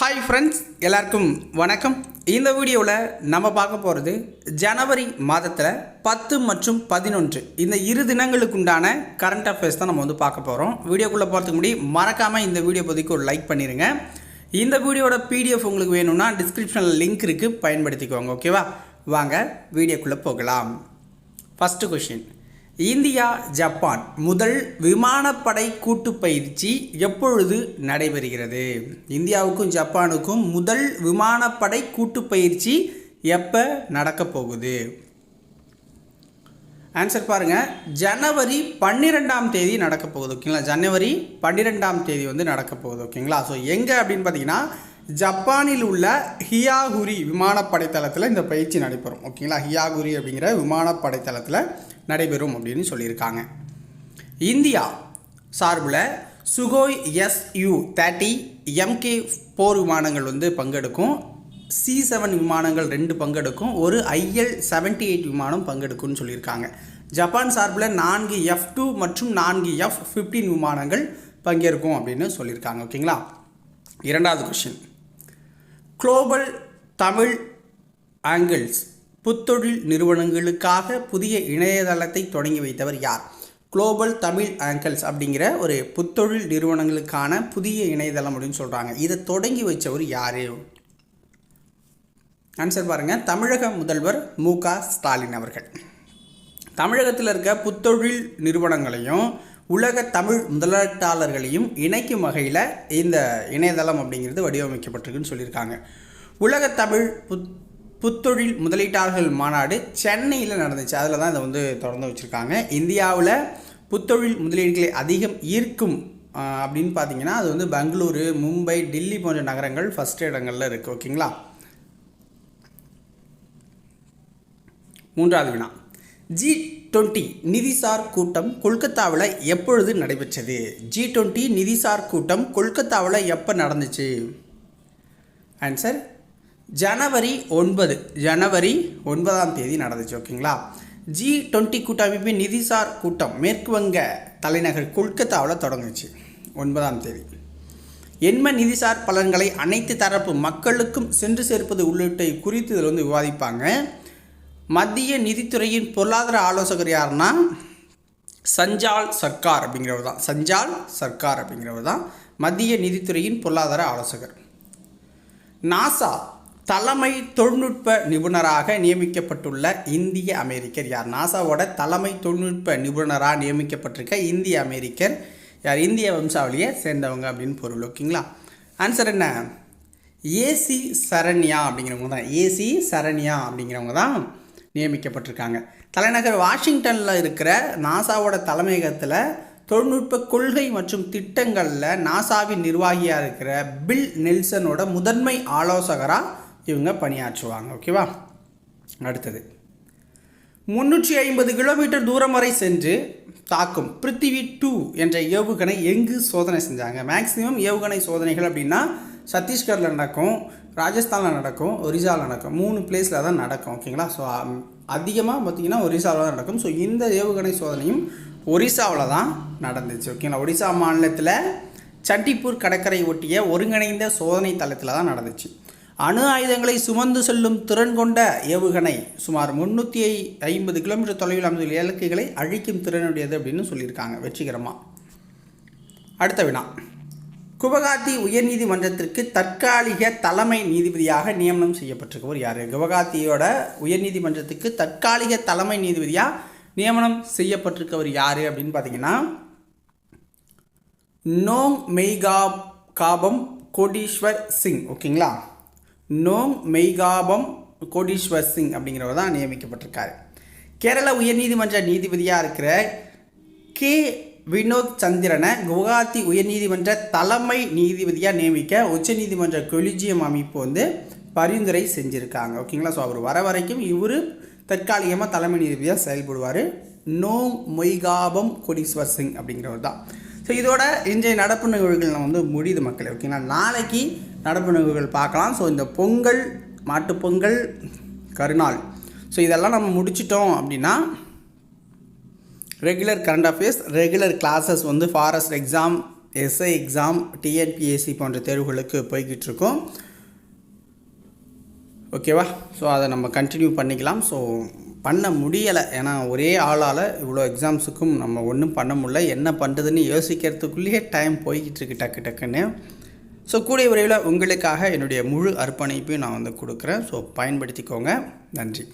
Hi friends, எல்லாருக்கும் வணக்கம். இந்த வீடியோவில் நம்ம பார்க்க போகிறது ஜனவரி மாதத்தில் 10 மற்றும் 11 இந்த இரு தினங்களுக்கு உண்டான கரண்ட் அஃபேர்ஸ் தான் நம்ம பார்க்க போகிறோம். வீடியோக்குள்ளே போகிறதுக்கு முன்னாடி மறக்காமல் இந்த வீடியோ பதிவுக்கு ஒரு லைக் பண்ணிடுங்க. இந்த வீடியோட பிடிஎஃப் உங்களுக்கு வேணும்னா டிஸ்கிரிப்ஷனில் லிங்க் இருக்குது, பயன்படுத்திக்கோங்க. ஓகேவா, வாங்க வீடியோக்குள்ளே போகலாம். ஃபஸ்ட்டு கொஷின், இந்தியா ஜப்பான் முதல் விமானப்படை கூட்டு பயிற்சி எப்பொழுது நடைபெறுகிறது? இந்தியாவுக்கும் ஜப்பானுக்கும் முதல் விமானப்படை கூட்டு பயிற்சி எப்போ நடக்க போகுது? ஆன்சர் பாருங்கள், ஜனவரி 12ஆம் தேதி நடக்க போகுது. ஓகேங்களா, ஜனவரி 12ஆம் தேதி நடக்க போகுது. ஓகேங்களா, ஸோ எங்கே அப்படின்னு பார்த்தீங்கன்னா ஜப்பானில் உள்ள ஹியாகுரி விமானப்படை தளத்தில் இந்த பயிற்சி நடைபெறும். ஓகேங்களா, ஹியாகுரி அப்படிங்கிற விமானப்படை தளத்தில் நடைபெறும் அப்படின்னு சொல்லியிருக்காங்க. இந்தியா சார்பில் சுகோய் Su-30 MK போர் விமானங்கள் பங்கெடுக்கும். C-7 விமானங்கள் 2 பங்கெடுக்கும். ஒரு IL-78 விமானம் பங்கெடுக்கும்னு சொல்லியிருக்காங்க. ஜப்பான் சார்பில் 4 F-2 மற்றும் 4 F-15 விமானங்கள் பங்கேற்கும் அப்படின்னு சொல்லியிருக்காங்க. ஓகேங்களா, இரண்டாவது கொஸ்டின், குளோபல் தமிழ் ஆங்கிள்ஸ் புத்தொழில் நிறுவனங்களுக்காக புதிய இணையதளத்தை தொடங்கி வைத்தவர் யார்? குளோபல் தமிழ் ஆங்கிள்ஸ் அப்படிங்கிற ஒரு புத்தொழில் நிறுவனங்களுக்கான புதிய இணையதளம் அப்படின்னு சொல்கிறாங்க. இதை தொடங்கி வைத்தவர் யார்? ஆன்சர் பாருங்கள், தமிழக முதல்வர் மு.க. ஸ்டாலின் அவர்கள். தமிழகத்தில் இருக்க புத்தொழில் நிறுவனங்களையும் உலக தமிழ் முதலீட்டாளர்களையும் இணைக்கும் வகையில் இந்த இணையதளம் அப்படிங்கிறது வடிவமைக்கப்பட்டிருக்குன்னு சொல்லியிருக்காங்க. உலக தமிழ் புத்தொழில் முதலீட்டாளர்கள் மாநாடு சென்னையில் நடந்துச்சு. அதில் தான் இதை தொடர்ந்து வச்சுருக்காங்க. இந்தியாவில் புத்தொழில் முதலீடுகளை அதிகம் ஈர்க்கும் அப்படின்னு பார்த்தீங்கன்னா அது பெங்களூரு, மும்பை, டெல்லி போன்ற நகரங்கள் ஃபஸ்ட் இடங்களில் இருக்குது. ஓகேங்களா, மூன்றாவது வினா, G20 நிதிசார் கூட்டம் கொல்கத்தாவில் எப்பொழுது நடைபெற்றது? G20 நிதிசார் கூட்டம் கொல்கத்தாவில் எப்போ நடந்துச்சு? ஆன்சர் ஜனவரி 9ஆம் தேதி நடந்துச்சு. ஓகேங்களா, G20 கூட்டமைப்பின் நிதிசார் கூட்டம் மேற்கு வங்க தலைநகர் கொல்கத்தாவில் தொடங்குச்சு 9ஆம் தேதி. எண்ம நிதிசார் பலன்களை அனைத்து தரப்பு மக்களுக்கும் சென்று சேர்ப்பது உள்ளிட்ட குறித்து இதில் விவாதிப்பாங்க. மத்திய நிதித்துறையின் பொருளாதார ஆலோசகர் யாருன்னா சஞ்சால் சர்க்கார் அப்படிங்கிறவர் தான் மத்திய நிதித்துறையின் பொருளாதார ஆலோசகர். நாசா தலைமை தொழில்நுட்ப நிபுணராக நியமிக்கப்பட்டுள்ள இந்திய அமெரிக்கர் யார்? நாசாவோட தலைமை தொழில்நுட்ப நிபுணராக நியமிக்கப்பட்டிருக்க இந்திய அமெரிக்கர் யார்? இந்திய வம்சாவளியை சேர்ந்தவங்க அப்படின்னு பொருள். ஓகேங்களா, ஆன்சர் என்ன? ஏசி சரண்யா அப்படிங்கிறவங்க தான் நியமிக்கப்பட்டிருக்காங்க. தலைநகர் வாஷிங்டனில் இருக்கிற நாசாவோட தலைமையகத்தில் தொழில்நுட்ப கொள்கை மற்றும் திட்டங்களில் நாசாவின் நிர்வாகியாக இருக்கிற பில் நெல்சனோட முதன்மை ஆலோசகராக இவங்க பணியாற்றுவாங்க. ஓகேவா, அடுத்தது 350 கிலோமீட்டர் தூரம் வரை சென்று தாக்கும் பிருத்திவி 2 என்ற ஏவுகணை எங்கு சோதனை செஞ்சாங்க? மேக்ஸிமம் ஏவுகணை சோதனைகள் அப்படின்னா சத்தீஸ்கரில் நடக்கும், ராஜஸ்தானில் நடக்கும், ஒரிசாவில் நடக்கும். 3 பிளேஸில் தான் நடக்கும். ஓகேங்களா, ஸோ அதிகமாக பார்த்திங்கன்னா ஒரிசாவில் தான் நடக்கும். ஸோ இந்த ஏவுகணை சோதனையும் ஒரிசாவில் தான் நடந்துச்சு. ஓகேங்களா, ஒடிசா மாநிலத்தில் சண்டிப்பூர் கடற்கரை ஒட்டிய ஒருங்கிணைந்த சோதனை தளத்தில் தான் நடந்துச்சு. அணு ஆயுதங்களை சுமந்து செல்லும் திறன் கொண்ட ஏவுகணை சுமார் 350 கிலோமீட்டர் தொலைவில் அமைந்துள்ள இலக்குகளை அழிக்கும் திறனுடையது அப்படின்னு சொல்லியிருக்காங்க வெற்றிகரமாக. அடுத்த வினா, குவஹாத்தி உயர்நீதிமன்றத்திற்கு தற்காலிக தலைமை நீதிபதியாக நியமனம் செய்யப்பட்டிருக்கவர் யார்? குவஹாத்தியோட உயர்நீதிமன்றத்துக்கு தற்காலிக தலைமை நீதிபதியாக நியமனம் செய்யப்பட்டிருக்கவர் யார் அப்படின்னு பார்த்தீங்கன்னா நோங் மெய்காபம் கோடீஸ்வர் சிங். ஓகேங்களா, நோங் மெய்காபம் கோடீஸ்வர் சிங் அப்படிங்கிறவர் தான் நியமிக்கப்பட்டிருக்காரு. கேரள உயர்நீதிமன்ற நீதிபதியாக இருக்கிற கே வினோத் சந்திரனை குவஹாத்தி உயர்நீதிமன்ற தலைமை நீதிபதியாக நியமிக்க உச்சநீதிமன்ற கொலிஜியம் அமைப்பு பரிந்துரை செஞ்சுருக்காங்க. ஓகேங்களா, ஸோ அவர் வர வரைக்கும் இவர் தற்காலிகமாக தலைமை நீதிபதியாக செயல்படுவார். நோங் மொய்காபம் கோடீஸ்வர் சிங் அப்படிங்கிறவர் தான். ஸோ இதோட இன்றைய நடப்பு நிகழ்வுகள் நம்ம முடியுது மக்களே. ஓகேங்களா, நாளைக்கு நடப்பு நிகழ்வுகள் பார்க்கலாம். ஸோ இந்த பொங்கல், மாட்டுப்பொங்கல், கருநாள், ஸோ இதெல்லாம் நம்ம முடிச்சிட்டோம் அப்படின்னா regular current affairs, regular classes forest exam SI exam, TNPSC போன்ற தேர்வுகளுக்கு போய்கிட்டு இருக்கோம். ஓகேவா? ஸோ அதை நம்ம கண்டினியூ பண்ணிக்கலாம். ஸோ பண்ண முடியலை, ஏன்னா ஒரே ஆளால் இவ்வளோ எக்ஸாம்ஸுக்கும் நம்ம ஒன்றும் பண்ண முடியல. என்ன பண்ணுறதுன்னு யோசிக்கிறதுக்குள்ளேயே டைம் போய்கிட்டு இருக்கு டக்குன்னு. ஸோ கூடிய விரைவில் உங்களுக்காக என்னுடைய முழு அர்ப்பணிப்பையும் நான் கொடுக்குறேன். ஸோ பயன்படுத்திக்கோங்க. நன்றி.